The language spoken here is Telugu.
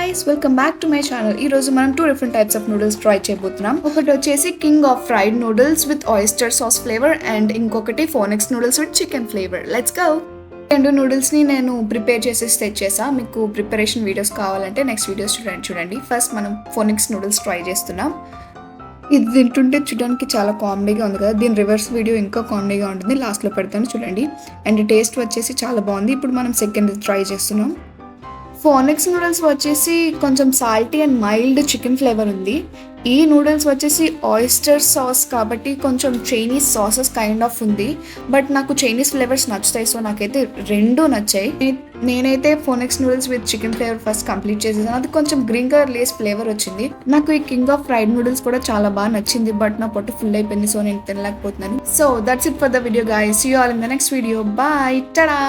guys, welcome back to my channel. ఈ రోజు మనం two different types of noodles try చేయబోతున్నాం. ఒకటి వచ్చేసి king of fried noodles with oyster sauce flavour and ఇంకొకటి Phoenix noodles with chicken flavour. Let's go. రెండు నూడిల్స్ని నేను ప్రిపేర్ చేసేసి తెచ్చేసా. మీకు ప్రిపరేషన్ వీడియోస్ కావాలంటే నెక్స్ట్ వీడియోస్ చూడండి. ఫస్ట్ మనం ఫోనిక్స్ నూడిల్స్ ట్రై చేస్తున్నాం. ఇది తింటుంటే చూడడానికి చాలా కామెడీగా ఉంది కదా. దీని రివర్స్ వీడియో ఇంకా కామెడీగా ఉంటుంది, లాస్ట్లో పెడతాను చూడండి. అండ్ టేస్ట్ వచ్చేసి చాలా బాగుంది. ఇప్పుడు మనం సెకండ్ ట్రై చేస్తున్నాం. ఫోనిక్స్ నూడిల్స్ వచ్చేసి కొంచెం salty and mild chicken flavour ఉంది. ఈ నూడిల్స్ వచ్చేసి ఆయిస్టర్ సాస్ కాబట్టి కొంచెం చైనీస్ సాసెస్ కైండ్ ఆఫ్ ఉంది. బట్ నాకు చైనీస్ ఫ్లేవర్స్ నచ్చుతాయి, సో నాకైతే రెండు నచ్చాయి. నేనైతే Phoenix noodles with chicken flavour first complete చేసేసాను. అది కొంచెం గ్రీన్ కలర్ లేస్ ఫ్లేవర్ వచ్చింది. నాకు ఈ కింగ్ ఆఫ్ ఫ్రైడ్ నూడిల్స్ కూడా చాలా బాగా నచ్చింది, బట్ నా పొట్టు ఫుల్ అయిపోయింది, సో నేను తినలేకపోతున్నాను. So that's it for the video guys. See you all in the next video. Bye, ta-da.